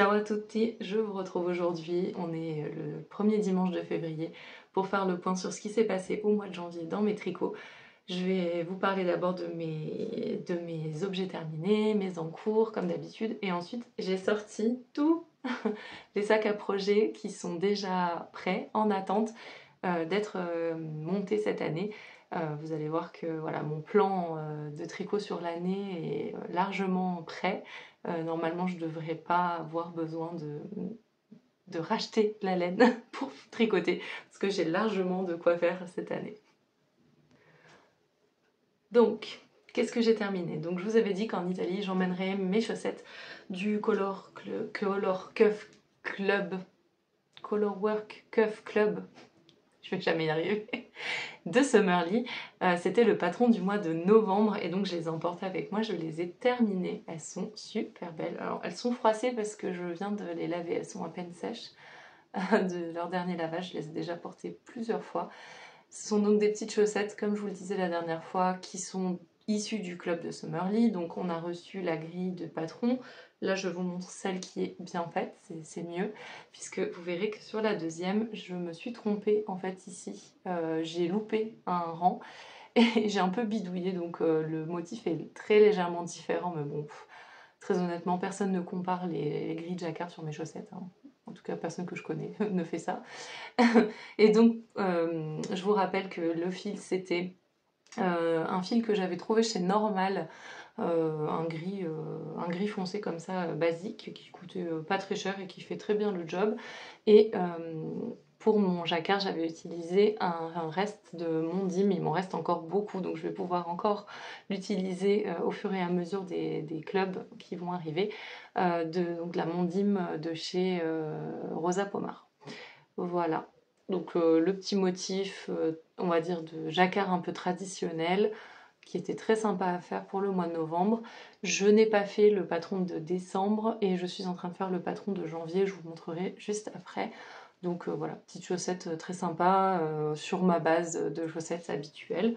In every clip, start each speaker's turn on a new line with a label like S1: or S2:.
S1: Ciao à tutti, je vous retrouve aujourd'hui, on est le premier dimanche de février pour faire le point sur ce qui s'est passé au mois de janvier dans mes tricots. Je vais vous parler d'abord de mes objets terminés, mes en cours comme d'habitude, et ensuite j'ai sorti tous les sacs à projet qui sont déjà prêts, en attente d'être montés cette année. Vous allez voir que voilà, mon plan de tricot sur l'année est largement prêt. Normalement, je ne devrais pas avoir besoin de racheter la laine pour tricoter, parce que j'ai largement de quoi faire cette année. Donc, qu'est-ce que j'ai terminé? Donc, je vous avais dit qu'en Italie, j'emmènerais mes chaussettes du Color Cuff Club, Colorwork Cuff Club, je vais jamais y arriver, de Summerly. C'était le patron du mois de novembre et donc je les ai emportées avec moi, je les ai terminées. Elles sont super belles. Alors elles sont froissées parce que je viens de les laver, elles sont à peine sèches de leur dernier lavage, je les ai déjà portées plusieurs fois. Ce sont donc des petites chaussettes, comme je vous le disais la dernière fois, qui sont issues du club de Summerly. Donc on a reçu la grille de patron. Là je vous montre celle qui est bien faite, c'est mieux, puisque vous verrez que sur la deuxième, je me suis trompée en fait ici. J'ai loupé un rang et j'ai un peu bidouillé, donc le motif est très légèrement différent, mais bon, très honnêtement, personne ne compare les grilles de jacquard sur mes chaussettes. Hein. En tout cas, personne que je connais ne fait ça. Et donc, je vous rappelle que le fil, c'était un fil que j'avais trouvé chez Normal, un gris foncé comme ça, basique, qui coûtait pas très cher et qui fait très bien le job. Et pour mon jacquard, j'avais utilisé un reste de Mondim, il m'en reste encore beaucoup, donc je vais pouvoir encore l'utiliser au fur et à mesure des clubs qui vont arriver, donc la Mondim de chez Rosa Pomar. Voilà. Donc le petit motif, on va dire, de jacquard un peu traditionnel, qui était très sympa à faire pour le mois de novembre. Je n'ai pas fait le patron de décembre et je suis en train de faire le patron de janvier, je vous montrerai juste après. Donc voilà, petite chaussette très sympa sur ma base de chaussettes habituelles.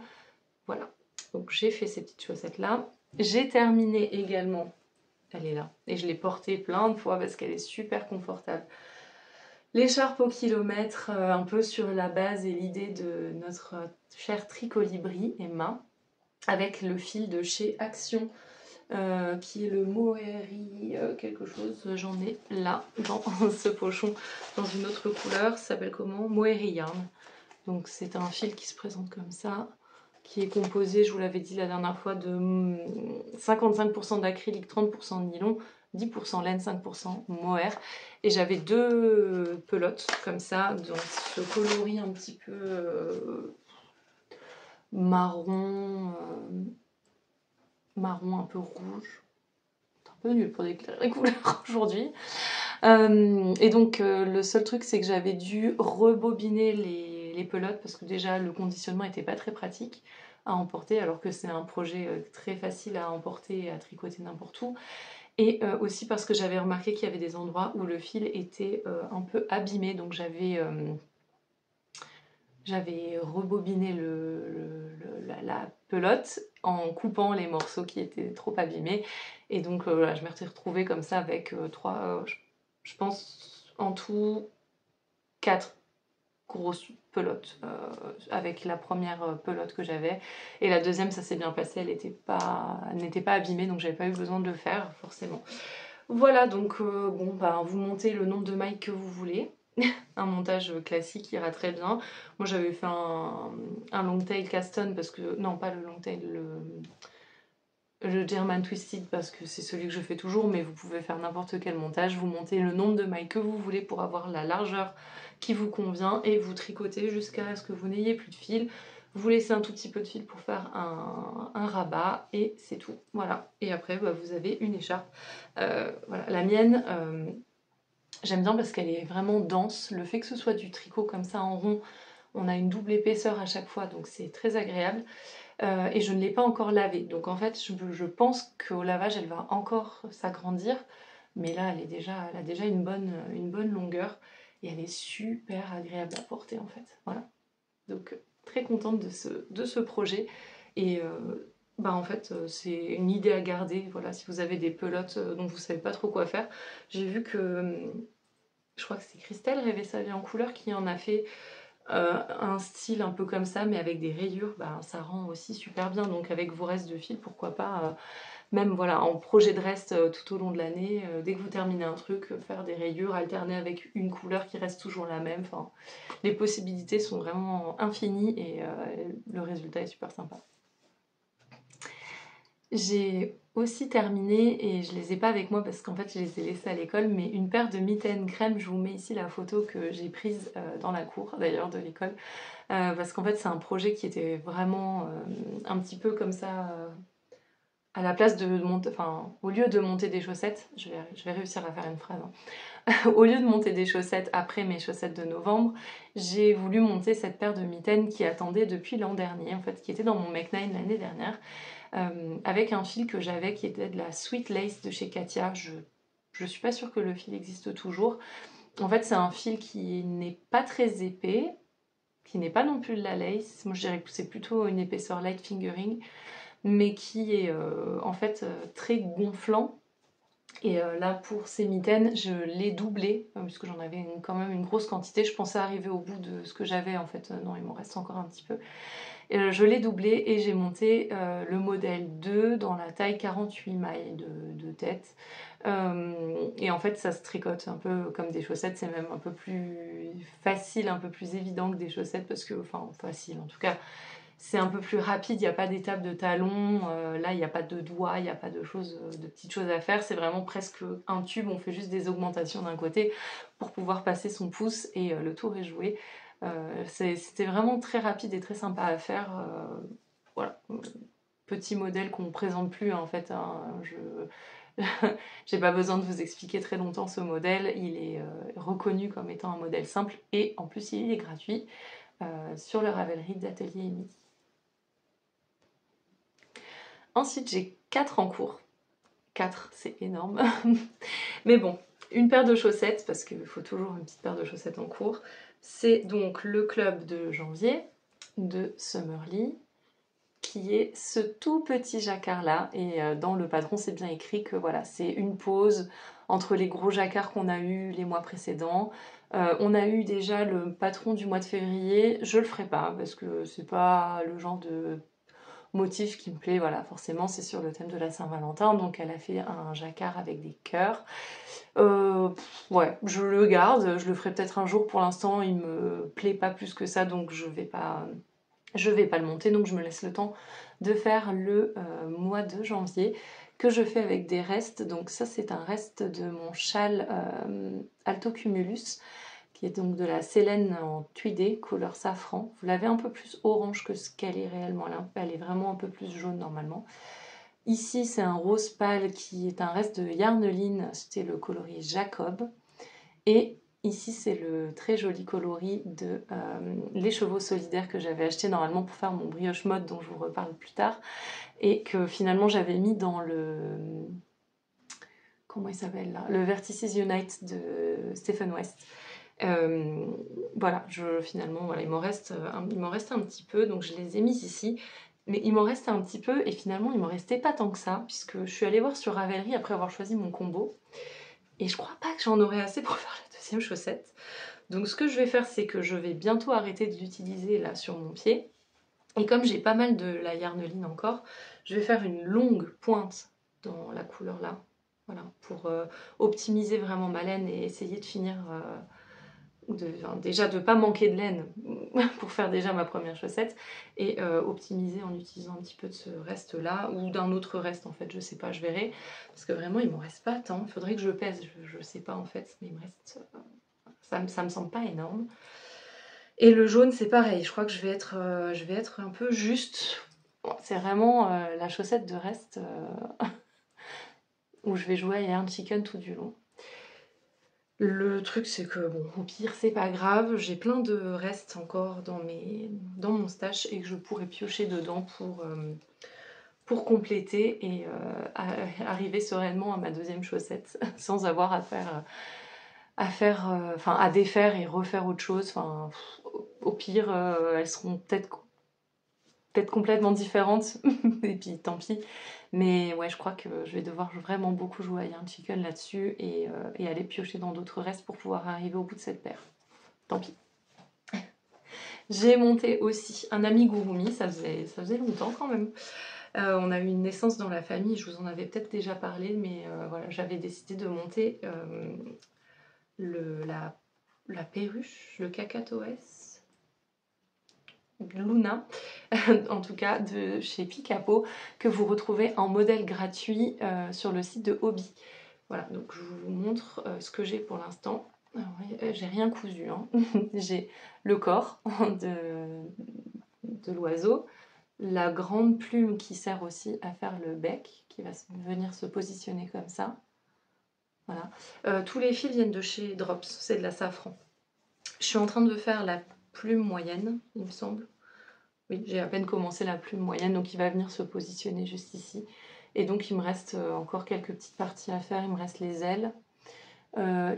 S1: Voilà, donc j'ai fait ces petites chaussettes là. J'ai terminé également, elle est là, et je l'ai portée plein de fois parce qu'elle est super confortable. L'écharpe au kilomètre, un peu sur la base et l'idée de notre cher Tricolibri, Emma, avec le fil de chez Action, qui est le Moeri quelque chose, j'en ai là, dans ce pochon, dans une autre couleur, ça s'appelle comment? Moeri Yarn. Donc c'est un fil qui se présente comme ça, qui est composé, je vous l'avais dit la dernière fois, de 55% d'acrylique, 30% de nylon, 10% laine, 5% mohair. Et j'avais deux pelotes comme ça, dans ce coloris un petit peu marron, marron un peu rouge. C'est un peu nul pour déclarer les couleurs aujourd'hui. Et donc le seul truc, c'est que j'avais dû rebobiner les pelotes parce que déjà le conditionnement n'était pas très pratique à emporter, alors que c'est un projet très facile à emporter et à tricoter n'importe où. Et aussi parce que j'avais remarqué qu'il y avait des endroits où le fil était un peu abîmé, donc j'avais rebobiné la pelote en coupant les morceaux qui étaient trop abîmés. Et donc voilà, je me suis retrouvée comme ça avec je pense en tout 4 grosses pelotes avec la première pelote que j'avais. Et la deuxième, ça s'est bien passé, elle n'était pas abîmée, donc j'avais pas eu besoin de le faire forcément. Voilà, donc bon, bah, vous montez le nombre de mailles que vous voulez. Un montage classique ira très bien. Moi j'avais fait un long tail cast on parce que, non pas le long tail, le German Twisted parce que c'est celui que je fais toujours, mais vous pouvez faire n'importe quel montage. Vous montez le nombre de mailles que vous voulez pour avoir la largeur qui vous convient et vous tricotez jusqu'à ce que vous n'ayez plus de fil. Vous laissez un tout petit peu de fil pour faire un rabat et c'est tout. Voilà. Et après bah, vous avez une écharpe. Voilà. La mienne, j'aime bien parce qu'elle est vraiment dense. Le fait que ce soit du tricot comme ça en rond, on a une double épaisseur à chaque fois, donc c'est très agréable. Et je ne l'ai pas encore lavée. Donc en fait, je pense qu'au lavage, elle va encore s'agrandir. Mais là, elle a déjà une bonne longueur. Et elle est super agréable à porter en fait. Voilà. Donc très contente de ce projet. Et bah en fait c'est une idée à garder, voilà, si vous avez des pelotes dont vous savez pas trop quoi faire. J'ai vu que, je crois que c'est Christelle Rêver sa vie en couleur qui en a fait un style un peu comme ça mais avec des rayures, bah, ça rend aussi super bien, donc avec vos restes de fil pourquoi pas, même voilà, en projet de reste tout au long de l'année, dès que vous terminez un truc, faire des rayures, alterner avec une couleur qui reste toujours la même, enfin les possibilités sont vraiment infinies et le résultat est super sympa. J'ai aussi terminé, et je les ai pas avec moi parce qu'en fait je les ai laissés à l'école, mais une paire de mitaines crème. Je vous mets ici la photo que j'ai prise dans la cour d'ailleurs de l'école, parce qu'en fait c'est un projet qui était vraiment un petit peu comme ça, à la place de monter, enfin au lieu de monter des chaussettes, je vais réussir à faire une phrase, hein. Au lieu de monter des chaussettes après mes chaussettes de novembre, j'ai voulu monter cette paire de mitaines qui attendait depuis l'an dernier, en fait, qui était dans mon Make 9 l'année dernière, avec un fil que j'avais qui était de la Sweet Lace de chez Katia. Je suis pas sûre que le fil existe toujours. En fait, c'est un fil qui n'est pas très épais, qui n'est pas non plus de la lace. Moi, je dirais que c'est plutôt une épaisseur light fingering, mais qui est en fait très gonflant. Et là, pour ces mitaines, je l'ai doublé, puisque j'en avais quand même une grosse quantité. Je pensais arriver au bout de ce que j'avais, en fait. Non, il m'en reste encore un petit peu. Je l'ai doublé et j'ai monté le modèle 2 dans la taille 48 mailles de tête. Et en fait, ça se tricote un peu comme des chaussettes. C'est même un peu plus facile, un peu plus évident que des chaussettes, parce que, enfin, facile en tout cas. C'est un peu plus rapide, il n'y a pas d'étape de talon, là il n'y a pas de doigts, il n'y a pas de petites choses à faire, c'est vraiment presque un tube, on fait juste des augmentations d'un côté pour pouvoir passer son pouce et le tour est joué. C'était vraiment très rapide et très sympa à faire. Voilà, petit modèle qu'on ne présente plus en fait, hein. J'ai pas besoin de vous expliquer très longtemps ce modèle, il est reconnu comme étant un modèle simple et en plus il est gratuit sur le Ravelry d'Atelier Emily. Ensuite, j'ai 4 en cours. 4, c'est énorme. Mais bon, une paire de chaussettes, parce qu'il faut toujours une petite paire de chaussettes en cours. C'est donc le club de janvier de Summerly, qui est ce tout petit jacquard-là. Et dans le patron, c'est bien écrit que voilà, c'est une pause entre les gros jacquards qu'on a eu les mois précédents. On a eu déjà le patron du mois de février. Je le ferai pas, parce que c'est pas le genre de motif qui me plaît, voilà, forcément c'est sur le thème de la Saint-Valentin, donc elle a fait un jacquard avec des cœurs. Ouais, je le garde, je le ferai peut-être un jour, pour l'instant il me plaît pas plus que ça, donc je vais pas le monter, donc je me laisse le temps de faire le mois de janvier, que je fais avec des restes. Donc ça c'est un reste de mon châle Alto Cumulus, qui est donc de la Célène en tweedé, couleur safran. Vous l'avez un peu plus orange que ce qu'elle est réellement là. Elle est vraiment un peu plus jaune normalement. Ici, c'est un rose pâle qui est un reste de Yarneline, c'était le coloris Jacob. Et ici, c'est le très joli coloris de Les Chevaux Solidaires que j'avais acheté normalement pour faire mon brioche mode dont je vous reparle plus tard. Et que finalement, j'avais mis dans le... Comment il s'appelle là, le Vertices Unite de Stephen West. Voilà, finalement, voilà, il m'en reste un petit peu, donc je les ai mis ici. Mais il m'en reste un petit peu, et finalement, il m'en restait pas tant que ça, puisque je suis allée voir sur Ravelry après avoir choisi mon combo. Et je crois pas que j'en aurai assez pour faire la deuxième chaussette. Donc ce que je vais faire, c'est que je vais bientôt arrêter de l'utiliser là sur mon pied. Et comme j'ai pas mal de la yarneline encore, je vais faire une longue pointe dans la couleur là. Voilà, pour optimiser vraiment ma laine et essayer de finir... déjà de ne pas manquer de laine pour faire déjà ma première chaussette, et optimiser en utilisant un petit peu de ce reste là ou d'un autre reste, en fait je sais pas, je verrai, parce que vraiment il m'en reste pas tant, il faudrait que je pèse, je sais pas en fait, mais il me reste, ça me semble pas énorme. Et le jaune c'est pareil, je crois que je vais être un peu juste. Bon, c'est vraiment la chaussette de reste où je vais jouer à Iron Chicken tout du long. Le truc c'est que bon, au pire c'est pas grave, j'ai plein de restes encore dans mon stash et que je pourrais piocher dedans pour compléter et arriver sereinement à ma deuxième chaussette sans avoir à défaire et refaire autre chose. Enfin, au pire elles seront peut-être peut-être complètement différente, et puis tant pis. Mais ouais, je crois que je vais devoir vraiment beaucoup jouer à Yarn Chicken là-dessus et aller piocher dans d'autres restes pour pouvoir arriver au bout de cette paire. Tant pis. J'ai monté aussi un amigurumi, ça faisait longtemps quand même. On a eu une naissance dans la famille, je vous en avais peut-être déjà parlé, mais voilà, j'avais décidé de monter la perruche, le cacatoès, Luna, en tout cas de chez Picapo, que vous retrouvez en modèle gratuit sur le site de Hobby. Voilà, donc je vous montre ce que j'ai pour l'instant. J'ai rien cousu, hein. J'ai le corps de l'oiseau, la grande plume qui sert aussi à faire le bec, qui va venir se positionner comme ça. Voilà. Tous les fils viennent de chez Drops, c'est de la safran. Je suis en train de faire la plume moyenne, il me semble. Oui, j'ai à peine commencé la plume moyenne, donc il va venir se positionner juste ici. Et donc il me reste encore quelques petites parties à faire, il me reste les ailes.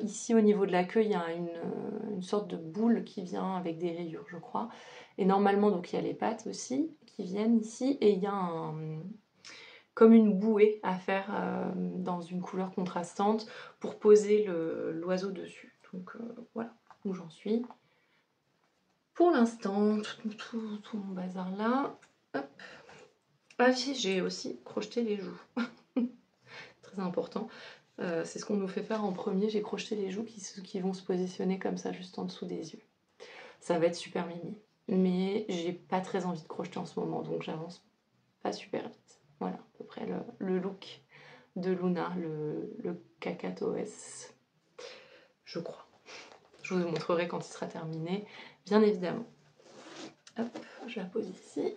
S1: Ici au niveau de la queue, il y a une sorte de boule qui vient avec des rayures, je crois. Et normalement, donc il y a les pattes aussi qui viennent ici, et il y a comme une bouée à faire dans une couleur contrastante pour poser l'oiseau dessus. Donc voilà où j'en suis. Pour l'instant, tout mon bazar là. Hop. Ah si, j'ai aussi crocheté les joues. Très important. C'est ce qu'on nous fait faire en premier. J'ai crocheté les joues qui vont se positionner comme ça, juste en dessous des yeux. Ça va être super mimi. Mais j'ai pas très envie de crocheter en ce moment, donc j'avance pas super vite. Voilà, à peu près le look de Luna, le cacatoès, je crois. Je vous montrerai quand il sera terminé, bien évidemment. Hop, je la pose ici.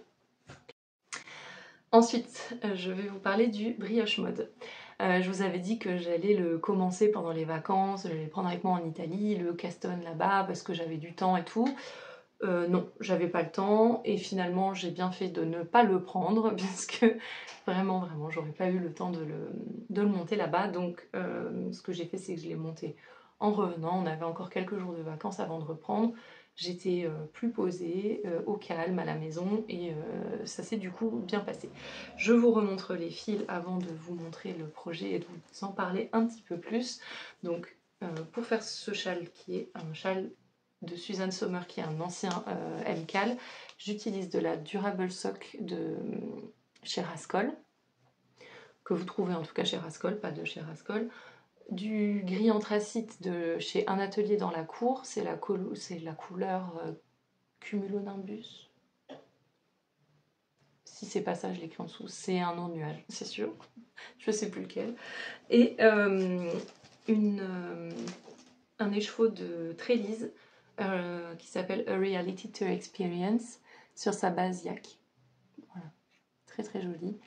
S1: Ensuite, je vais vous parler du brioche mode. Je vous avais dit que j'allais le commencer pendant les vacances, j'allais le prendre avec moi en Italie, le castonne là-bas parce que j'avais du temps et tout. Non, j'avais pas le temps et finalement j'ai bien fait de ne pas le prendre parce que vraiment, j'aurais pas eu le temps de le monter là-bas. Donc ce que j'ai fait, c'est que je l'ai monté en revenant. On avait encore quelques jours de vacances avant de reprendre. J'étais plus posée, au calme à la maison et ça s'est du coup bien passé. Je vous remontre les fils avant de vous montrer le projet et de vous en parler un petit peu plus. Donc pour faire ce châle qui est un châle de Suzanne Sommer qui est un ancien MCAL, j'utilise de la Durable Sock de chez Rascol, que vous trouvez en tout cas chez Rascol, pas de chez Rascol, du gris anthracite de chez Un Atelier dans la Cour, c'est la couleur Cumulonimbus. Si c'est pas ça, je l'écris en dessous, c'est un nom de nuage, c'est sûr, je sais plus lequel. Et un écheveau de Trélise qui s'appelle A Reality to Experience sur sa base yak. Voilà, très très joli,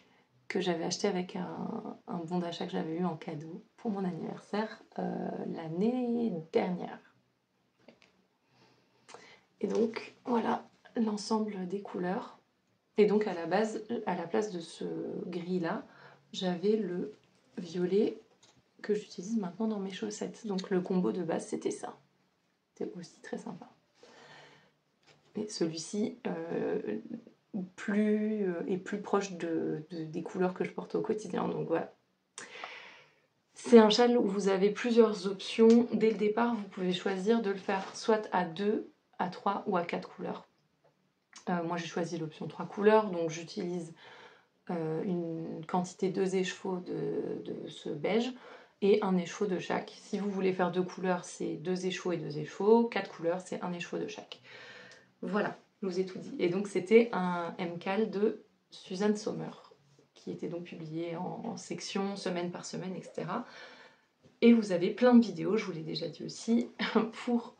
S1: que j'avais acheté avec un bon d'achat que j'avais eu en cadeau pour mon anniversaire l'année dernière. Et donc voilà l'ensemble des couleurs. Et donc à la place de ce gris là, j'avais le violet que j'utilise maintenant dans mes chaussettes. Donc le combo de base c'était ça. C'était aussi très sympa. Et celui-ci est plus proche des couleurs que je porte au quotidien. Donc voilà. C'est un châle où vous avez plusieurs options. Dès le départ, vous pouvez choisir de le faire soit à 2, à 3 ou à 4 couleurs. Moi j'ai choisi l'option 3 couleurs, donc j'utilise une quantité 2 écheveaux de ce beige et un écheveau de chaque. Si vous voulez faire 2 couleurs, c'est 2 écheveaux et 2 écheveaux. 4 couleurs, c'est un écheveau de chaque. Voilà, je vous ai tout dit. Et donc c'était un MCAL de Suzanne Sommer, qui était donc publié en section, semaine par semaine, etc. Et vous avez plein de vidéos, je vous l'ai déjà dit aussi, pour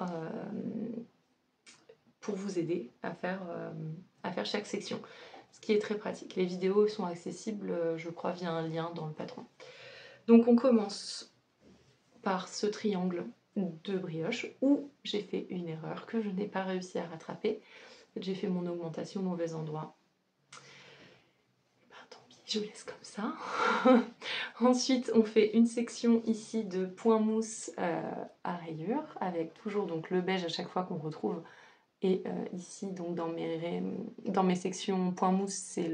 S1: vous aider à faire chaque section. Ce qui est très pratique. Les vidéos sont accessibles, je crois, via un lien dans le patron. Donc on commence par ce triangle de brioche où j'ai fait une erreur que je n'ai pas réussi à rattraper. J'ai fait mon augmentation au mauvais endroit. Ben, tant pis, je laisse comme ça. Ensuite, on fait une section ici de point mousse à rayures, avec toujours donc le beige à chaque fois qu'on retrouve Et ici, donc dans mes sections point mousse, c'est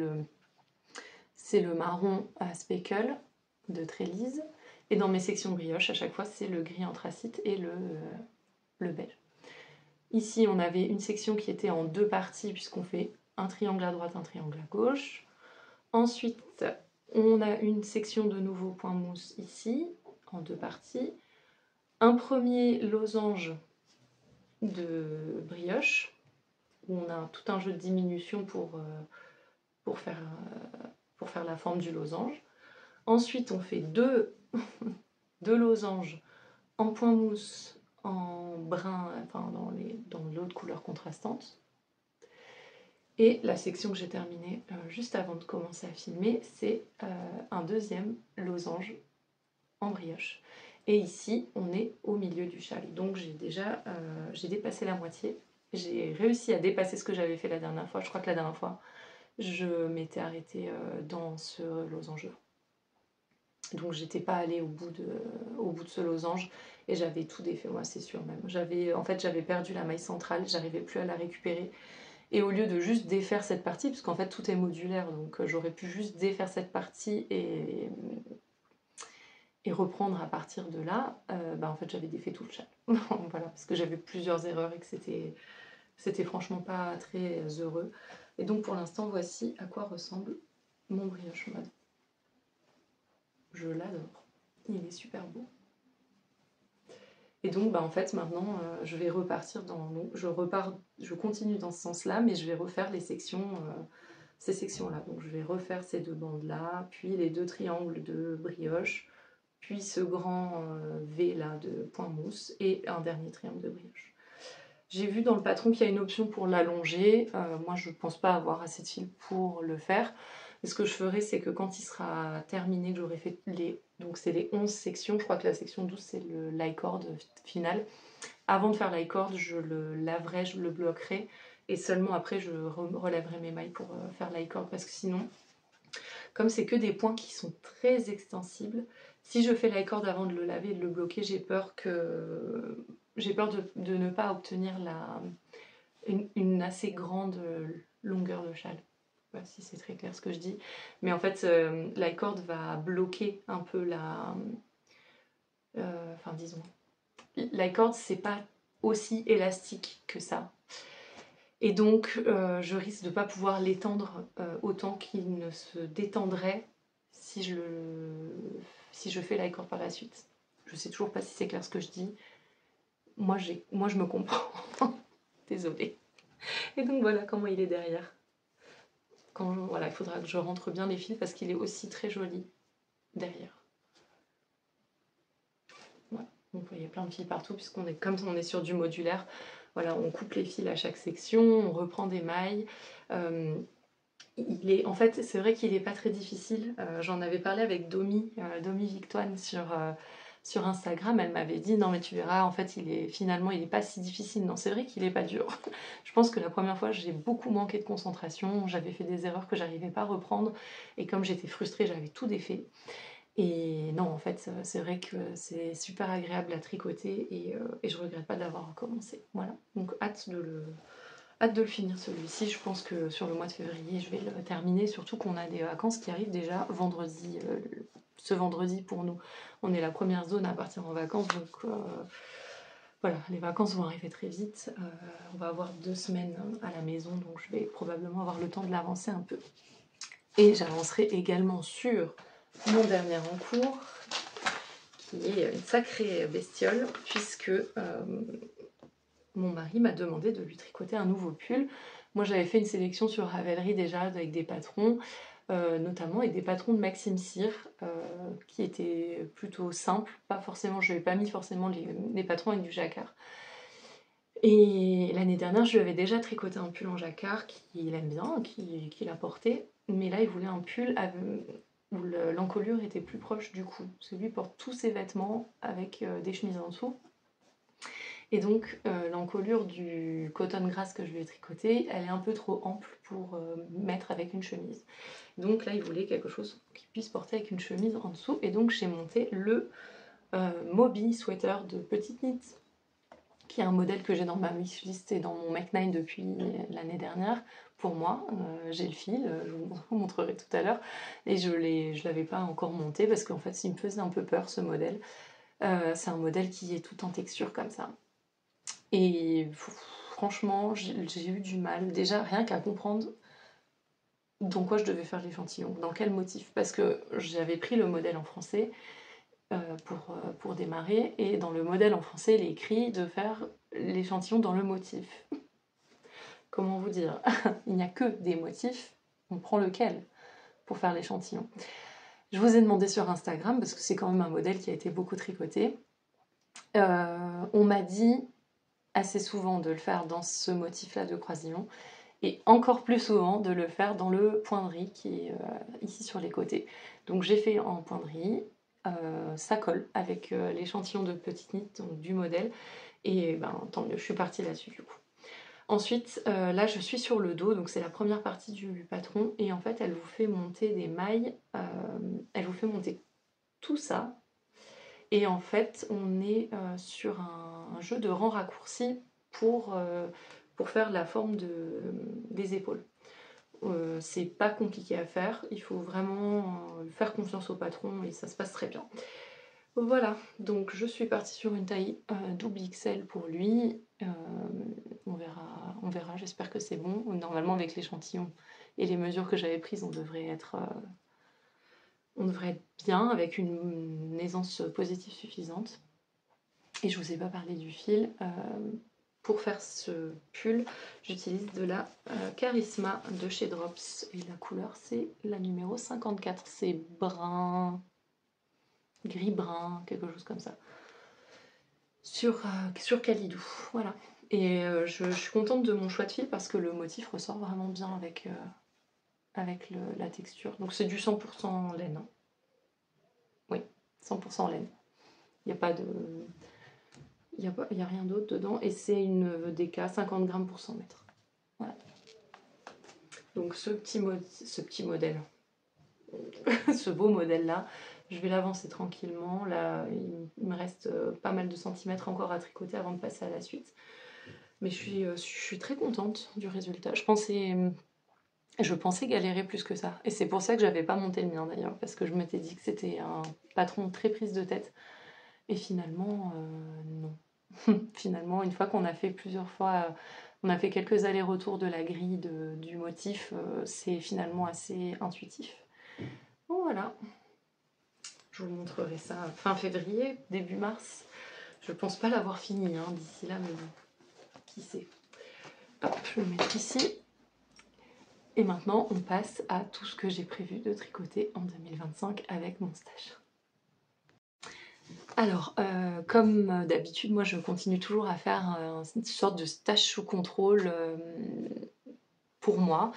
S1: le marron à speckle de Trélise. Et dans mes sections brioche, à chaque fois, c'est le gris anthracite et le beige. Ici, on avait une section qui était en 2 parties, puisqu'on fait un triangle à droite, un triangle à gauche. Ensuite, on a une section de nouveau point mousse ici, en 2 parties. Un premier losange de brioche, où on a tout un jeu de diminution pour faire la forme du losange. Ensuite, on fait deux losanges en point mousse, en brun, enfin dans l'autre couleur contrastante. Et la section que j'ai terminée juste avant de commencer à filmer, c'est un deuxième losange en brioche. Et ici, on est au milieu du châle. Donc j'ai dépassé la moitié. J'ai réussi à dépasser ce que j'avais fait la dernière fois. Je crois que la dernière fois, je m'étais arrêtée dans ce losange. Donc j'étais pas allée au bout de ce losange et j'avais tout défait, moi c'est sûr même. J'avais perdu la maille centrale, j'arrivais plus à la récupérer. Et au lieu de juste défaire cette partie, parce qu'en fait tout est modulaire, donc j'aurais pu juste défaire cette partie et reprendre à partir de là, en fait j'avais défait tout le châle. Voilà, parce que j'avais plusieurs erreurs et que c'était franchement pas très heureux. Et donc pour l'instant, voici à quoi ressemble mon brioche mode. Je l'adore, il est super beau. Et donc en fait maintenant je vais repartir je continue dans ce sens-là, mais je vais refaire ces sections-là. Donc je vais refaire ces 2 bandes-là, puis les 2 triangles de brioche, puis ce grand V là de point mousse et un dernier triangle de brioche. J'ai vu dans le patron qu'il y a une option pour l'allonger. Moi je pense pas avoir assez de fil pour le faire. Et ce que je ferai, c'est que quand il sera terminé, que j'aurai fait donc c'est les 11 sections, je crois que la section 12 c'est le lie-cord final. Avant de faire lie-cord, je le laverai, je le bloquerai et seulement après je relèverai mes mailles pour faire lie-cord, parce que sinon, comme c'est que des points qui sont très extensibles, si je fais lie-cord avant de le laver et de le bloquer, j'ai peur de ne pas obtenir une assez grande longueur de châle. Je sais pas si c'est très clair ce que je dis, mais en fait l'i-cord va bloquer un peu disons, l'i-cord c'est pas aussi élastique que ça, et donc je risque de pas pouvoir l'étendre autant qu'il ne se détendrait si je fais l'i-cord par la suite. Je sais toujours pas si c'est clair ce que je dis. Moi je me comprends. Désolée. Et donc voilà comment il est derrière. Il faudra que je rentre bien les fils parce qu'il est aussi très joli derrière. Voilà. Donc il y a plein de fils partout comme on est sur du modulaire. Voilà, on coupe les fils à chaque section, on reprend des mailles. En fait, c'est vrai qu'il n'est pas très difficile. J'en avais parlé avec Domi Victoire sur Instagram. Elle m'avait dit non mais tu verras, en fait il est pas si difficile. Non, c'est vrai qu'il est pas dur. Je pense que la première fois j'ai beaucoup manqué de concentration, j'avais fait des erreurs que j'arrivais pas à reprendre et comme j'étais frustrée, j'avais tout défait. Et non, en fait c'est vrai que c'est super agréable à tricoter et je regrette pas d'avoir recommencé. Voilà, donc hâte de le finir celui-ci. Je pense que sur le mois de février je vais le terminer, surtout qu'on a des vacances qui arrivent déjà vendredi. Ce vendredi pour nous, on est la première zone à partir en vacances, donc voilà, les vacances vont arriver très vite. On va avoir 2 semaines à la maison, donc je vais probablement avoir le temps de l'avancer un peu. Et j'avancerai également sur mon dernier en cours, qui est une sacrée bestiole, puisque mon mari m'a demandé de lui tricoter un nouveau pull. Moi j'avais fait une sélection sur Ravelry déjà avec des patrons, notamment avec des patrons de Maxime Cyr qui étaient plutôt simples, pas forcément, je n'avais pas mis forcément les patrons avec du jacquard. Et l'année dernière je lui avais déjà tricoté un pull en jacquard qu'il aime bien, qu'il a porté, mais là il voulait un pull où l'encolure était plus proche du cou, parce que lui porte tous ses vêtements avec des chemises en dessous. Et donc l'encolure du coton grass que je lui ai tricoté, elle est un peu trop ample pour mettre avec une chemise. Donc là il voulait quelque chose qu'il puisse porter avec une chemise en dessous, et donc j'ai monté le Moby sweater de Petite Knit qui est un modèle que j'ai dans ma wishlist et dans mon Make9 depuis l'année dernière. Pour moi, j'ai le fil, je vous montrerai tout à l'heure, et je l'avais pas encore monté parce qu'en fait il me faisait un peu peur ce modèle. C'est un modèle qui est tout en texture comme ça. Et franchement, j'ai eu du mal, déjà rien qu'à comprendre dans quoi je devais faire l'échantillon, dans quel motif, parce que j'avais pris le modèle en français pour démarrer, et dans le modèle en français, il est écrit de faire l'échantillon dans le motif. Comment vous dire? Il n'y a que des motifs, on prend lequel pour faire l'échantillon. Je vous ai demandé sur Instagram, parce que c'est quand même un modèle qui a été beaucoup tricoté. On m'a dit assez souvent de le faire dans ce motif-là de croisillon, et encore plus souvent de le faire dans le point de riz qui est ici sur les côtés. Donc j'ai fait en point de riz, ça colle avec l'échantillon de petite nit donc, du modèle, et ben, tant mieux, je suis partie là-dessus du coup. Ensuite, là je suis sur le dos, donc c'est la première partie du patron, et en fait elle vous fait monter des mailles, elle vous fait monter tout ça, et en fait on est sur un jeu de rangs raccourcis pour faire la forme des épaules. C'est pas compliqué à faire, il faut vraiment faire confiance au patron et ça se passe très bien. Voilà, donc je suis partie sur une taille double XL pour lui. On verra, j'espère que c'est bon. Normalement, avec l'échantillon et les mesures que j'avais prises, on devrait être bien, avec une aisance positive suffisante. Et je vous ai pas parlé du fil. Pour faire ce pull, j'utilise de la Charisma de chez Drops. Et la couleur, c'est la numéro 54. C'est brun, gris-brun, quelque chose comme ça. Sur Calidou, voilà. Et je suis contente de mon choix de fil parce que le motif ressort vraiment bien avec la texture. Donc c'est du 100% laine. Hein. Oui, 100% laine. Il n'y a pas de... Il n'y a rien d'autre dedans. Et c'est une DK 50 grammes pour 100 mètres. Voilà. Donc ce petit modèle, ce beau modèle-là, je vais l'avancer tranquillement. Là, il me reste pas mal de centimètres encore à tricoter avant de passer à la suite. Mais je suis très contente du résultat. Je pensais galérer plus que ça. Et c'est pour ça que j'avais pas monté le mien d'ailleurs. Parce que je m'étais dit que c'était un patron très prise de tête. Et finalement, non. Finalement, une fois qu'on a fait plusieurs fois, on a fait quelques allers-retours de la grille du motif, c'est finalement assez intuitif. Bon voilà, je vous montrerai ça fin février, début mars. Je pense pas l'avoir fini hein, d'ici là, mais bon, qui sait. Hop, je vais le mettre ici. Et maintenant, on passe à tout ce que j'ai prévu de tricoter en 2025 avec mon stage. Alors, comme d'habitude, moi je continue toujours à faire une sorte de stage sous contrôle pour moi.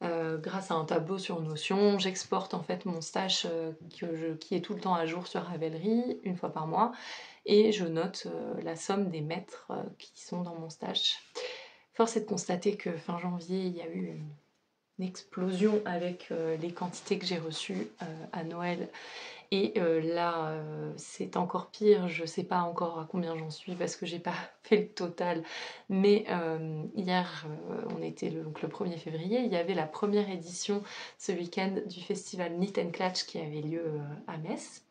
S1: Grâce à un tableau sur Notion, j'exporte en fait mon stage qui est tout le temps à jour sur Ravelry, une fois par mois, et je note la somme des mètres qui sont dans mon stage. Force est de constater que fin janvier, il y a eu une explosion avec les quantités que j'ai reçues à Noël. Et là, c'est encore pire, je sais pas encore à combien j'en suis parce que j'ai pas fait le total. Mais hier, on était donc le 1er février, il y avait la première édition ce week-end du festival Knit and Clutch qui avait lieu à Metz.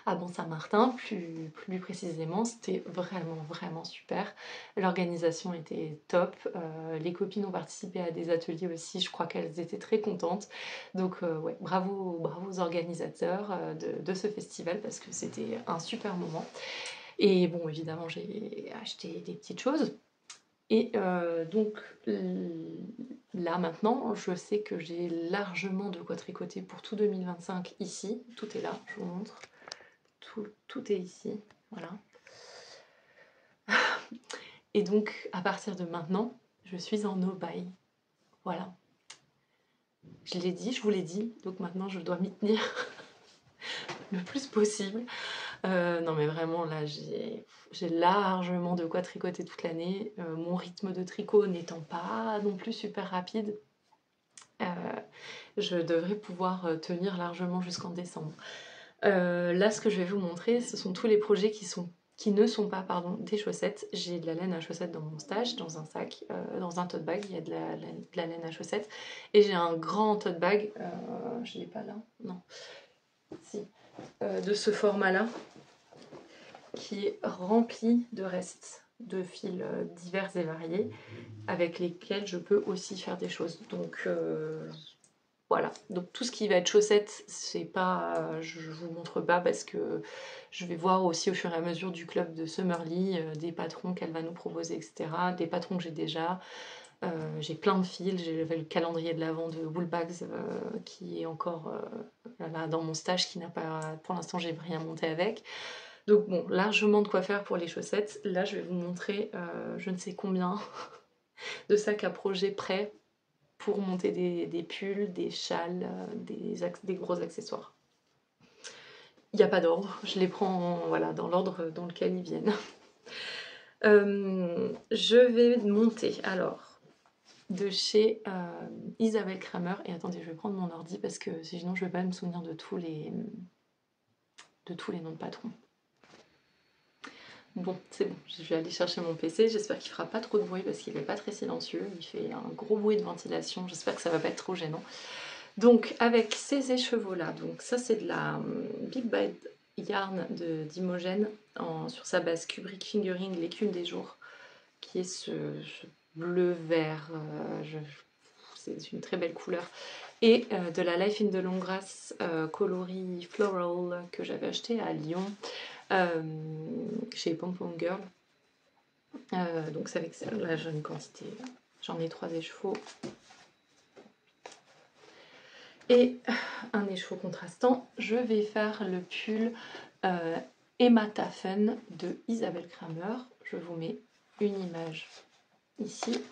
S1: À Bon-Saint-Martin, plus précisément, c'était vraiment super. L'organisation était top, les copines ont participé à des ateliers aussi, je crois qu'elles étaient très contentes. Donc ouais, bravo aux organisateurs de ce festival parce que c'était un super moment. Et bon, évidemment, j'ai acheté des petites choses. Et donc là maintenant, je sais que j'ai largement de quoi tricoter pour tout 2025 ici. Tout est là, je vous montre. Tout est ici, voilà. Et donc, à partir de maintenant, je suis en no-buy. Voilà. Je l'ai dit, je vous l'ai dit, donc maintenant je dois m'y tenir le plus possible. Non mais vraiment, là, j'ai largement de quoi tricoter toute l'année. Mon rythme de tricot n'étant pas non plus super rapide, je devrais pouvoir tenir largement jusqu'en décembre. Là, ce que je vais vous montrer, ce sont tous les projets qui qui ne sont pas pardon, des chaussettes. J'ai de la laine à chaussettes dans mon stage, dans un sac, dans un tote bag, il y a de la laine à chaussettes. Et j'ai un grand tote bag, je l'ai pas là, non, si, de ce format-là, qui est rempli de restes de fils divers et variés, avec lesquels je peux aussi faire des choses. Donc voilà, donc tout ce qui va être chaussettes, c'est pas, je vous montre pas parce que je vais voir aussi au fur et à mesure du club de Summerly des patrons qu'elle va nous proposer, etc. Des patrons que j'ai déjà. J'ai plein de fils, j'ai le calendrier de l'avant de Woolbags qui est encore là dans mon stage, qui n'a pas, pour l'instant j'ai rien monté avec. Donc bon, largement de quoi faire pour les chaussettes. Là je vais vous montrer je ne sais combien de sacs à projet prêts pour monter des pulls, des châles, des gros accessoires. Il n'y a pas d'ordre, je les prends voilà, dans l'ordre dans lequel ils viennent. Je vais monter alors de chez Isabelle Kramer. Et attendez, je vais prendre mon ordi parce que sinon je ne vais pas me souvenir de tous les noms de patrons. Bon, c'est bon, je vais aller chercher mon PC, j'espère qu'il fera pas trop de bruit parce qu'il n'est pas très silencieux, il fait un gros bruit de ventilation, j'espère que ça va pas être trop gênant. Donc avec ces écheveaux-là, donc ça c'est de la Big Bad Yarn d'Imogen sur sa base Kubrick Fingering, l'écume des jours, qui est ce bleu-vert, c'est une très belle couleur, et de la Life in the Long Grass coloris floral que j'avais acheté à Lyon, chez Pom Pom Girl. Donc c'est avec ça, là j'ai une quantité, j'en ai 3 écheveaux et un écheveau contrastant. Je vais faire le pull Emma Taffen de Isabelle Kramer. Je vous mets une image ici.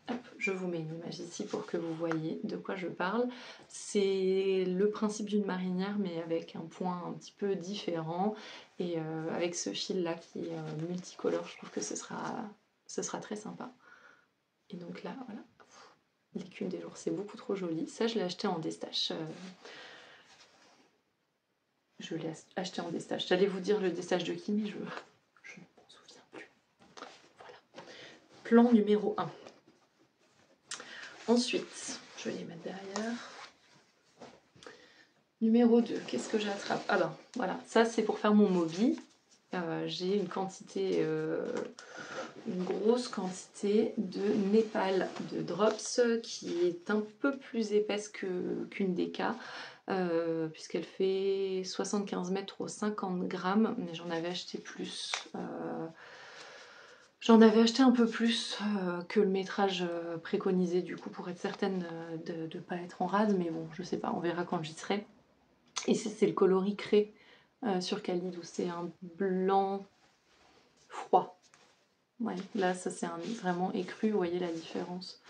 S1: Hop, je vous mets une image ici pour que vous voyez de quoi je parle. C'est le principe d'une marinière mais avec un point un petit peu différent et avec ce fil là qui est multicolore, je trouve que ce sera très sympa. Et donc là, voilà, l'écume des jours, c'est beaucoup trop joli. Ça, je l'ai acheté en déstache. Je l'ai acheté en déstache. J'allais vous dire le déstache de qui, mais je ne m'en souviens plus. Voilà. Plan numéro 1. Ensuite, je vais les mettre derrière. Numéro 2, qu'est-ce que j'attrape? Ah ben, voilà, ça c'est pour faire mon mobi. J'ai une quantité, une grosse quantité de Népal de drops qui est un peu plus épaisse qu'une DK. Puisqu'elle fait 75 mètres aux 50 grammes, mais j'en avais acheté plus. J'en avais acheté un peu plus que le métrage préconisé, du coup, pour être certaine de ne pas être en rade, mais bon, je sais pas, on verra quand j'y serai. Et c'est le coloris crée sur Khalid, où c'est un blanc froid. Ouais, là, ça c'est vraiment écru, vous voyez la différence.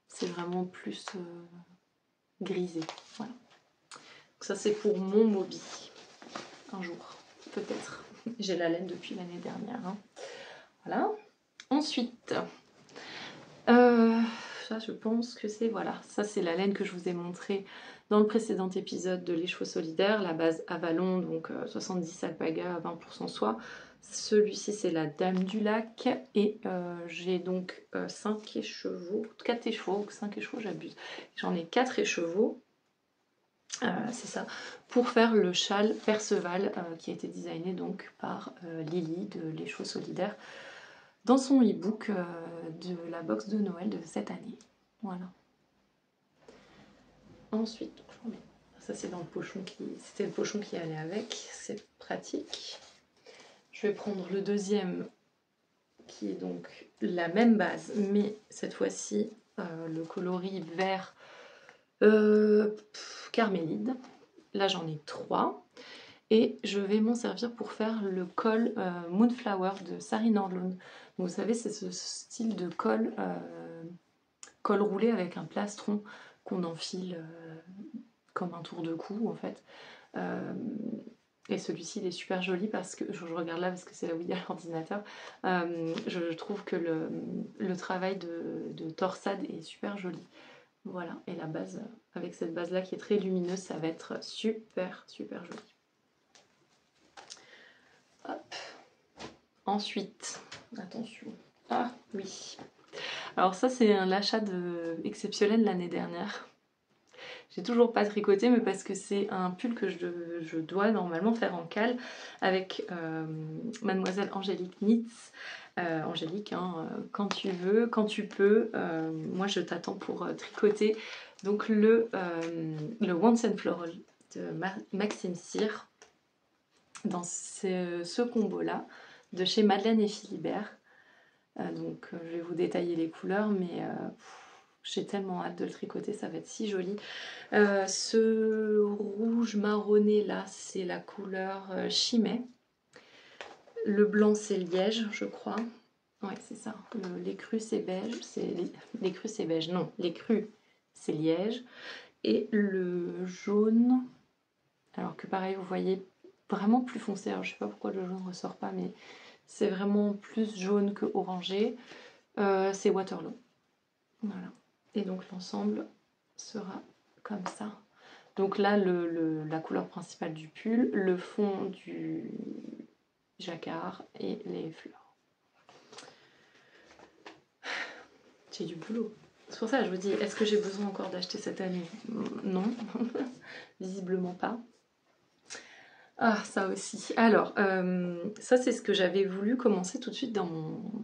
S1: C'est vraiment plus grisé, voilà. Donc ça c'est pour mon mobi, un jour, peut-être. J'ai la laine depuis l'année dernière, hein. Voilà. Ensuite, ça je pense que c'est, voilà, ça c'est la laine que je vous ai montrée dans le précédent épisode de l'écheveau solidaire, la base Avalon, donc 70 alpaga, 20% soie. Celui-ci c'est la Dame du Lac et j'ai donc 5 écheveaux, 4 écheveaux, 5 écheveaux j'abuse. J'en ai 4 écheveaux, c'est ça, pour faire le châle Perceval qui a été designé donc par Lily de l'écheveau solidaire dans son e-book de la box de Noël de cette année. Voilà. Ensuite, ça c'est dans le pochon c'était le pochon qui allait avec, c'est pratique. Je vais prendre le deuxième qui est donc la même base, mais cette fois-ci le coloris vert carmélide. Là j'en ai 3. Et je vais m'en servir pour faire le col Moonflower de Sari Nordlund. Vous savez, c'est ce style de col, col roulé avec un plastron qu'on enfile comme un tour de cou en fait. Et celui-ci il est super joli parce que, je regarde là parce que c'est là où il y a l'ordinateur, je trouve que le travail de torsade est super joli. Voilà, et la base, avec cette base là qui est très lumineuse, ça va être super super joli. Hop. Ensuite, attention. Ah oui. Alors ça c'est l'achat exceptionnel l'année dernière. J'ai toujours pas tricoté, mais parce que c'est un pull que je dois normalement faire en cale avec Mademoiselle Angélique Knits. Angélique, hein, quand tu veux, quand tu peux, moi je t'attends pour tricoter. Donc le Once and Floral de Maxime Cyr dans ce combo-là de chez Madeleine et Philibert. Donc je vais vous détailler les couleurs, mais j'ai tellement hâte de le tricoter, ça va être si joli. Ce rouge marronné là, c'est la couleur Chimay. Le blanc c'est liège, je crois. Ouais, c'est ça. L'écru c'est beige. L'écru c'est beige. Non, l'écru c'est liège. Et le jaune, alors que pareil, vous voyez vraiment plus foncé. Alors je sais pas pourquoi le jaune ne ressort pas, mais c'est vraiment plus jaune que orangé. C'est Waterloo. Voilà. Et donc l'ensemble sera comme ça. Donc là, la couleur principale du pull, le fond du jacquard et les fleurs. J'ai du boulot. C'est pour ça que je vous dis, est-ce que j'ai besoin encore d'acheter cette année? Non, visiblement pas. Ah, ça aussi. Alors, ça c'est ce que j'avais voulu commencer tout de suite dans mon...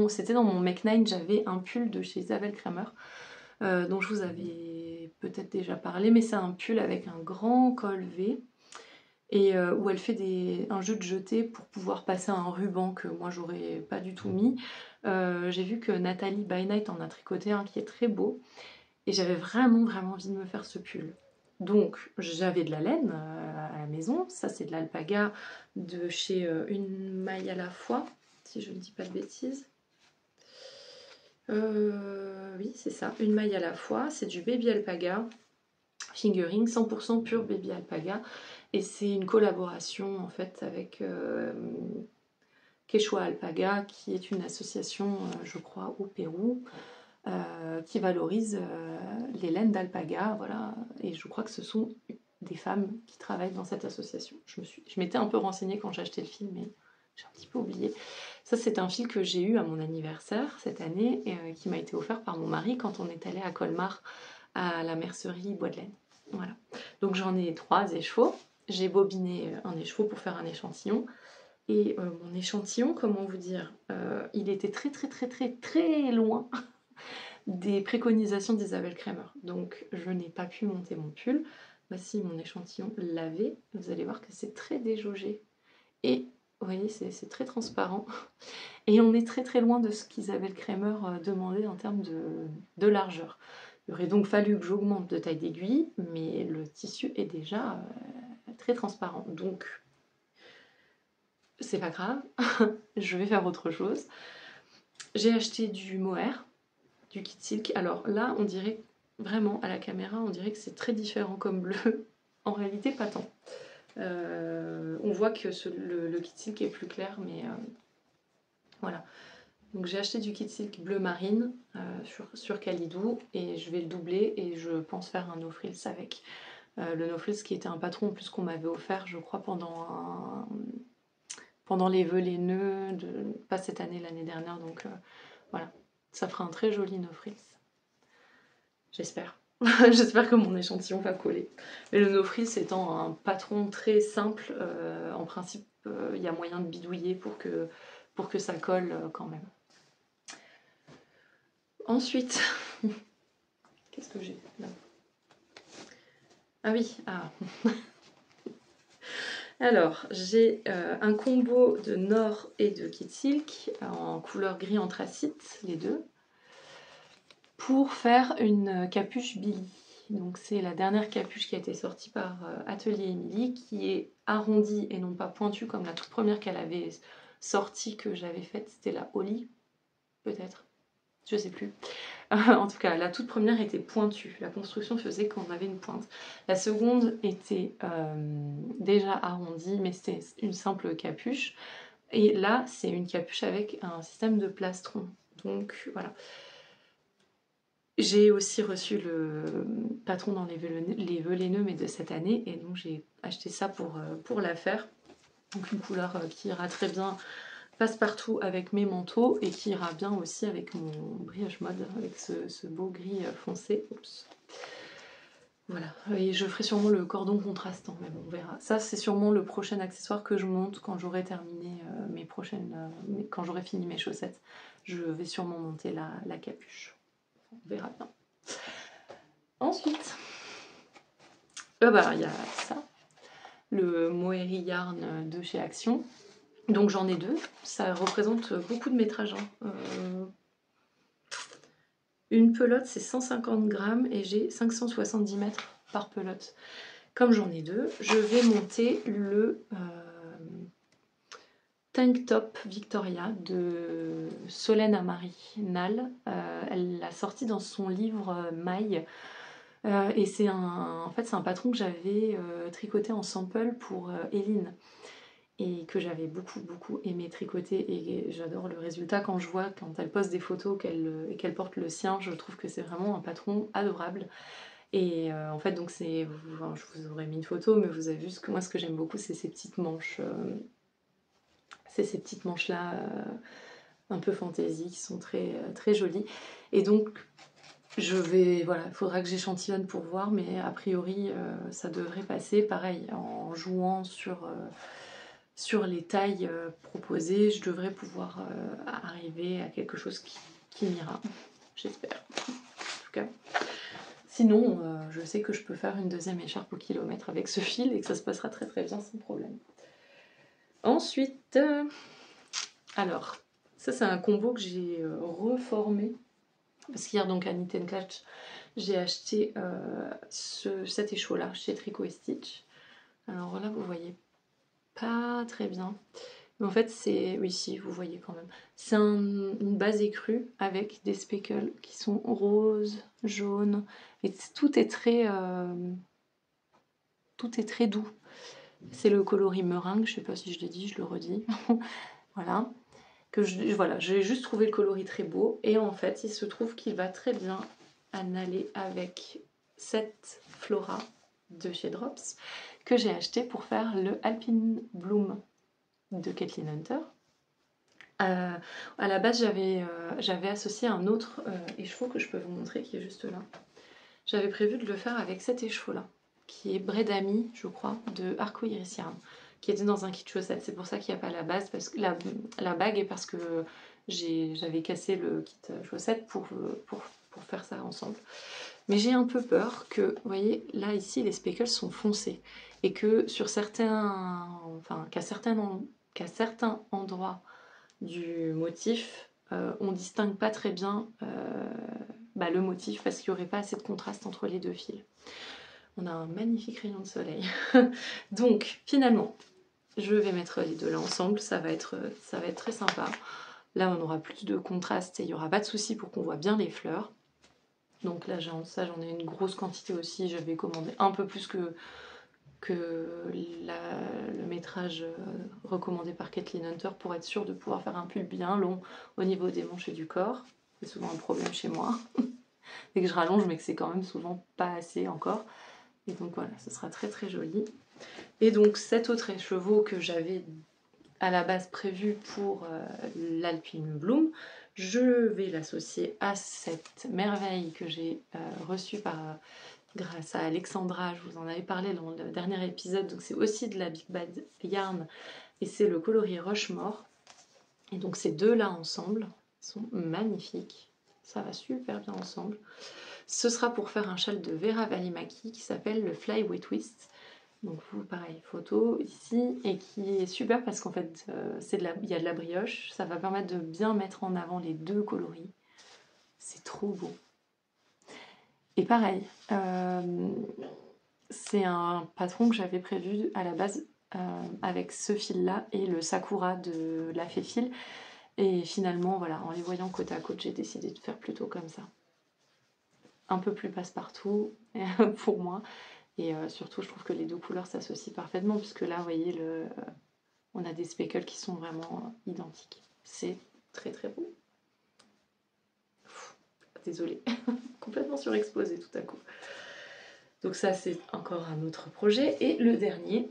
S1: C'était dans mon Make 9, j'avais un pull de chez Isabelle Kramer, dont je vous avais peut-être déjà parlé, mais c'est un pull avec un grand col V, et où elle fait un jeu de jeté pour pouvoir passer un ruban que moi j'aurais pas du tout mis. J'ai vu que Nathalie By Night en a tricoté un qui est très beau, et j'avais vraiment envie de me faire ce pull. Donc j'avais de la laine à la maison, ça c'est de l'alpaga de chez Une Maille à la fois, si je ne dis pas de bêtises. Oui c'est ça, Une Maille à la fois, c'est du baby alpaga, fingering, 100% pur baby alpaga, et c'est une collaboration en fait avec Quechua Alpaga, qui est une association, je crois, au Pérou, qui valorise les laines d'alpaga, voilà, et je crois que ce sont des femmes qui travaillent dans cette association. Je m'étais un peu renseignée quand j'ai acheté le fil, mais j'ai un petit peu oublié. Ça, c'est un fil que j'ai eu à mon anniversaire cette année, et qui m'a été offert par mon mari quand on est allé à Colmar, à la mercerie Bois de Laine. Voilà. Donc j'en ai 3 écheveaux. J'ai bobiné un écheveau pour faire un échantillon. Et mon échantillon, comment vous dire, il était très loin des préconisations d'Isabelle Kramer. Donc je n'ai pas pu monter mon pull. Voici mon échantillon lavé. Vous allez voir que c'est très déjaugé. Et vous voyez, c'est très transparent. Et on est très loin de ce qu'Isabelle Kramer demandait en termes de largeur. Il aurait donc fallu que j'augmente de taille d'aiguille, mais le tissu est déjà très transparent. Donc c'est pas grave, je vais faire autre chose. J'ai acheté du mohair, du kit silk. Alors là, on dirait vraiment, à la caméra, on dirait que c'est très différent comme bleu. En réalité, pas tant. On voit que le kit silk est plus clair, mais voilà. Donc j'ai acheté du kit silk bleu marine sur Calidou, et je vais le doubler, et je pense faire un no frills avec. Le no frills qui était un patron en plus qu'on m'avait offert, je crois, pendant les vœux, les nœuds, pas cette année, l'année dernière, donc voilà. Ça fera un très joli no frills. J'espère. J'espère que mon échantillon va coller. Mais le no frills étant un patron très simple, en principe, il y a moyen de bidouiller pour que ça colle quand même. Ensuite, qu'est-ce que j'ai là? Ah oui, Alors, j'ai un combo de Nord et de Kit Silk en couleur gris anthracite, les deux, pour faire une capuche Billy. Donc c'est la dernière capuche qui a été sortie par Atelier Émilie, qui est arrondie et non pas pointue comme la toute première qu'elle avait sortie, que j'avais faite, c'était la Holly, peut-être, je sais plus. En tout cas, la toute première était pointue. La construction faisait qu'on avait une pointe. La seconde était déjà arrondie, mais c'était une simple capuche. Et là, c'est une capuche avec un système de plastron. Donc voilà. J'ai aussi reçu le patron dans les vœux les nœuds, mais de cette année. Et donc j'ai acheté ça pour la faire. Donc une couleur qui ira très bien passe-partout avec mes manteaux et qui ira bien aussi avec mon brioche mode, avec ce beau gris foncé. Oups. Voilà, et je ferai sûrement le cordon contrastant, mais bon, on verra. Ça, c'est sûrement le prochain accessoire que je monte quand j'aurai terminé quand j'aurai fini mes chaussettes. Je vais sûrement monter la capuche. On verra bien. Ensuite, il y a ça, le Mohair Yarn de chez Action. Donc j'en ai deux, ça représente beaucoup de métrage. Une pelote c'est 150 grammes et j'ai 570 mètres par pelote. Comme j'en ai deux, je vais monter le Tank Top Victoria de Solène Amari Nall. Elle l'a sorti dans son livre Maille. Et c'est en fait, c'est un patron que j'avais tricoté en sample pour Eline. Et que j'avais beaucoup aimé tricoter, et j'adore le résultat quand je vois, quand elle poste des photos qu'elle porte le sien. Je trouve que c'est vraiment un patron adorable. Et en fait, donc je vous aurais mis une photo, mais vous avez vu que moi ce que j'aime beaucoup, c'est ces petites manches, ces petites manches là un peu fantaisie, qui sont très jolies. Et donc il faudra que j'échantillonne pour voir, mais a priori ça devrait passer. Pareil, en jouant sur les tailles proposées, je devrais pouvoir arriver à quelque chose qui m'ira, j'espère. En tout cas. Sinon, je sais que je peux faire une deuxième écharpe au kilomètre avec ce fil et que ça se passera très bien sans problème. Ensuite, alors, ça c'est un combo que j'ai reformé. Parce qu'hier, donc à Knit & Clutch, j'ai acheté cet échaud-là chez Tricot & Stitch. Alors là, vous voyez pas très bien. Mais en fait, si, vous voyez quand même. C'est une base écrue avec des speckles qui sont roses, jaunes. Et tout est très doux. C'est le coloris meringue, je sais pas si je l'ai dit, je le redis. Voilà. J'ai juste trouvé le coloris très beau. Et en fait, il se trouve qu'il va très bien aller avec cette Flora de chez Drops que j'ai acheté pour faire le Alpine Bloom de Kathleen Hunter. À la base, j'avais associé un autre écheveau que je peux vous montrer, qui est juste là. J'avais prévu de le faire avec cet écheveau-là, qui est Bredami, je crois, de Arcoiris Yarn, qui était dans un kit chaussette. C'est pour ça qu'il n'y a pas la base, parce que la bague, et parce que j'avais cassé le kit chaussette pour faire ça ensemble. Mais j'ai un peu peur que, vous voyez, là, ici, les speckles sont foncés. Et que qu'à certains endroits du motif, on distingue pas très bien le motif, parce qu'il n'y aurait pas assez de contraste entre les deux fils. On a un magnifique rayon de soleil. Donc, finalement, je vais mettre les deux là ensemble. Ça va être très sympa. Là, on aura plus de contraste et il n'y aura pas de souci pour qu'on voit bien les fleurs. Donc là, j'en ai une grosse quantité aussi. J'avais commandé un peu plus que le métrage recommandé par Kathleen Hunter pour être sûre de pouvoir faire un pull bien long au niveau des manches et du corps. C'est souvent un problème chez moi. Dès que je rallonge, mais que c'est quand même souvent pas assez encore. Et donc voilà, ce sera très joli. Et donc cet autre écheveau que j'avais à la base prévu pour l'Alpine Bloom, je vais l'associer à cette merveille que j'ai reçue grâce à Alexandra. Je vous en avais parlé dans le dernier épisode. Donc c'est aussi de la Big Bad Yarn et c'est le coloris Rushmore. Et donc ces deux là ensemble sont magnifiques. Ça va super bien ensemble. Ce sera pour faire un châle de Vera Valimaki qui s'appelle le Flyway Twist. Donc vous, pareil, photo ici, et qui est super parce qu'en fait, il y a de la brioche. Ça va permettre de bien mettre en avant les deux coloris. C'est trop beau. Et pareil, c'est un patron que j'avais prévu à la base avec ce fil-là et le Sakura de la Féfil. Et finalement, voilà, en les voyant côte à côte, j'ai décidé de faire plutôt comme ça. Un peu plus passe-partout pour moi. Et surtout, je trouve que les deux couleurs s'associent parfaitement, puisque là, vous voyez, on a des speckles qui sont vraiment identiques. C'est très beau. Désolée, complètement surexposée tout à coup. Donc ça, c'est encore un autre projet. Et le dernier,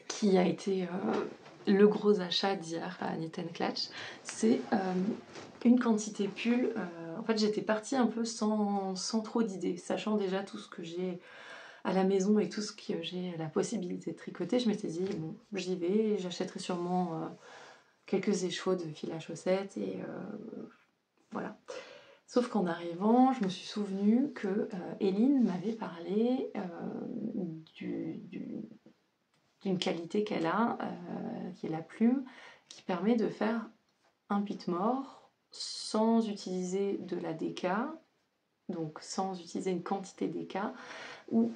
S1: qui a été le gros achat d'hier à Knit Clutch, c'est une quantité pull. En fait, j'étais partie un peu sans trop d'idées, sachant déjà tout ce que j'ai à la maison et tout ce que j'ai la possibilité de tricoter. Je m'étais dit, bon, j'y vais, j'achèterai sûrement quelques écheveaux de fil à chaussettes et voilà. Sauf qu'en arrivant, je me suis souvenu que Eline m'avait parlé d'une qualité qu'elle a, qui est la plume, qui permet de faire un pit-mort sans utiliser de la DK, donc sans utiliser une quantité DK, où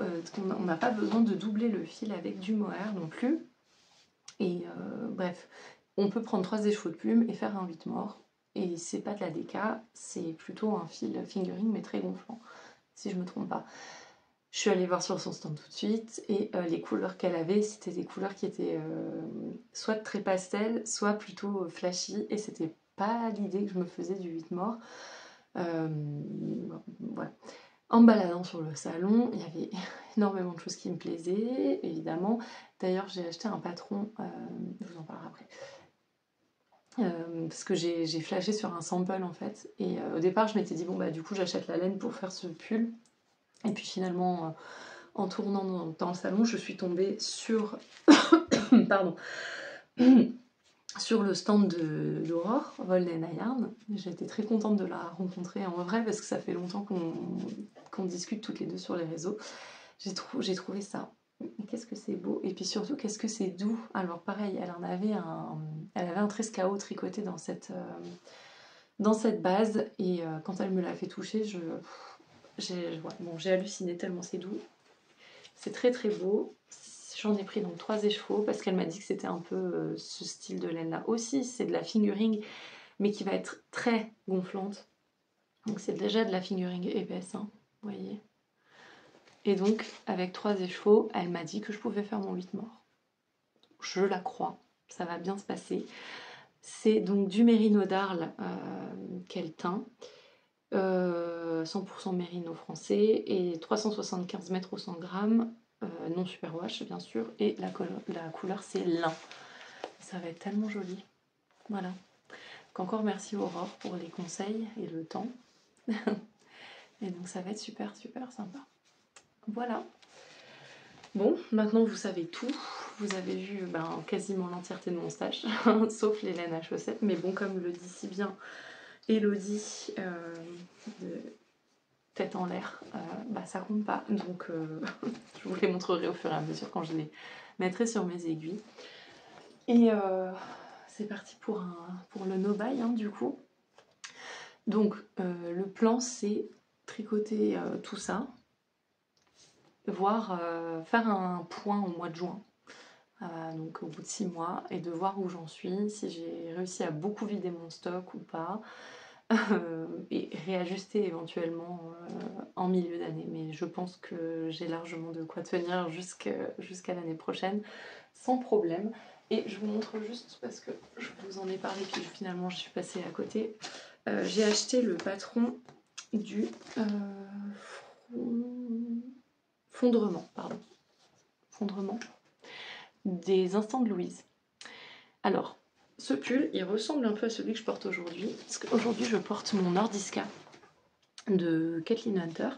S1: on n'a pas besoin de doubler le fil avec du mohair non plus. Et bref, on peut prendre 3 écheveaux de plume et faire un 8 mort. Et c'est pas de la DK, c'est plutôt un fil fingering mais très gonflant, si je me trompe pas. Je suis allée voir sur son stand tout de suite et les couleurs qu'elle avait, c'était des couleurs qui étaient soit très pastel, soit plutôt flashy, et c'était pas l'idée que je me faisais du 8 mort. Voilà. En me baladant sur le salon, il y avait énormément de choses qui me plaisaient, évidemment. D'ailleurs, j'ai acheté un patron, je vous en parlerai après. Parce que j'ai flashé sur un sample en fait, et au départ je m'étais dit bon bah du coup j'achète la laine pour faire ce pull, et puis finalement en tournant dans le salon je suis tombée sur pardon sur le stand d'Aurore Volden Yarn. J'étais très contente de la rencontrer en vrai parce que ça fait longtemps qu'on discute toutes les deux sur les réseaux. J'ai trouvé ça. Qu'est-ce que c'est beau, et puis surtout qu'est-ce que c'est doux. Alors pareil, elle avait un trescao tricoté dans cette base, et quand elle me l'a fait toucher, j'ai halluciné tellement c'est doux. C'est très très beau. J'en ai pris donc 3 écheveaux parce qu'elle m'a dit que c'était un peu ce style de laine là aussi. C'est de la fingering mais qui va être très gonflante. Donc c'est déjà de la fingering épaisse, hein, vous voyez. Et donc avec 3 écheveaux, elle m'a dit que je pouvais faire mon 8 mort. Je la crois, ça va bien se passer. C'est donc du mérino d'Arles qu'elle teint. 100% mérino français et 375 mètres au 100 grammes, non superwash bien sûr, et la couleur c'est lin. Ça va être tellement joli. Voilà. Donc encore merci Aurore pour les conseils et le temps. Et donc ça va être super super sympa. Voilà. Bon, maintenant vous savez tout. Vous avez vu quasiment l'entièreté de mon stage, sauf les laines à chaussettes. Mais bon, comme le dit si bien Elodie de Tête en l'air, ça compte pas. Donc je vous les montrerai au fur et à mesure quand je les mettrai sur mes aiguilles. Et c'est parti pour le no-buy du coup. Donc le plan c'est tricoter tout ça, voire faire un point au mois de juin. Donc au bout de 6 mois, et de voir où j'en suis, si j'ai réussi à beaucoup vider mon stock ou pas, et réajuster éventuellement en milieu d'année. Mais je pense que j'ai largement de quoi tenir jusqu'à l'année prochaine, sans problème. Et je vous montre juste, parce que je vous en ai parlé, puis finalement je suis passée à côté. J'ai acheté le patron du fondrement, des Instants de Louise. Alors, ce pull, il ressemble un peu à celui que je porte aujourd'hui, parce qu'aujourd'hui je porte mon Nordiska de Kathleen Hunter,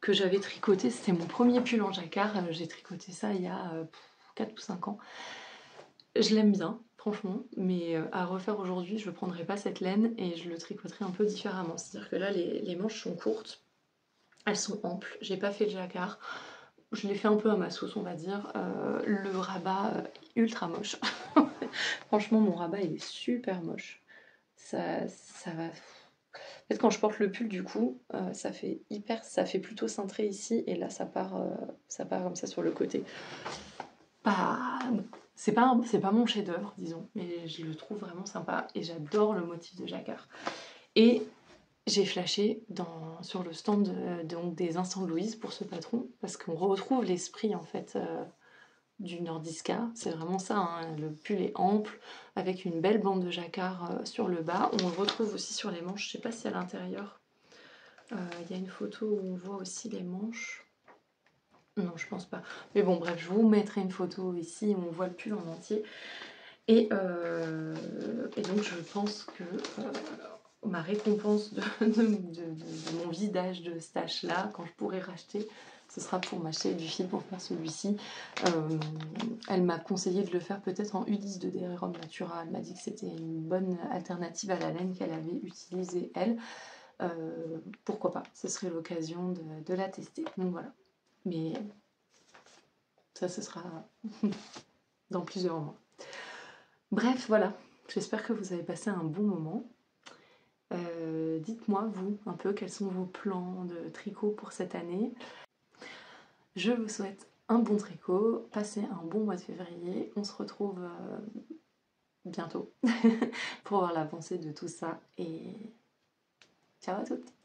S1: que j'avais tricoté, c'était mon premier pull en jacquard, j'ai tricoté ça il y a 4 ou 5 ans. Je l'aime bien, franchement, mais à refaire aujourd'hui, je ne prendrai pas cette laine et je le tricoterai un peu différemment. C'est-à-dire que là, les manches sont courtes, elles sont amples, j'ai pas fait le jacquard, je l'ai fait un peu à ma sauce, on va dire. Le rabat, ultra moche. Franchement, mon rabat, il est super moche. Ça va... En fait, quand je porte le pull, du coup, ça fait plutôt cintré ici, et là, ça part comme ça sur le côté. C'est pas mon chef-d'œuvre, disons, mais je le trouve vraiment sympa, et j'adore le motif de jacquard. Et j'ai flashé sur le stand des Instants de Louise pour ce patron, parce qu'on retrouve l'esprit en fait du Nordiska. C'est vraiment ça, hein. Le pull est ample, avec une belle bande de jacquard sur le bas. On le retrouve aussi sur les manches, je sais pas si à l'intérieur il y a une photo où on voit aussi les manches. Non, je pense pas. Mais bon, bref, je vous mettrai une photo ici où on voit le pull en entier. Et donc je pense que ma récompense de mon vidage de ce stash-là, quand je pourrai racheter, ce sera pour m'acheter du fil pour faire celui-ci. Elle m'a conseillé de le faire peut-être en U10 de DRM Natura. Elle m'a dit que c'était une bonne alternative à la laine qu'elle avait utilisée elle. Pourquoi pas, ce serait l'occasion de la tester. Donc voilà. Mais ça, ce sera dans plusieurs mois. Bref, voilà. J'espère que vous avez passé un bon moment. Dites-moi, vous, un peu, quels sont vos plans de tricot pour cette année. Je vous souhaite un bon tricot, passez un bon mois de février. On se retrouve bientôt pour voir l'avancée de tout ça. Et ciao à toutes!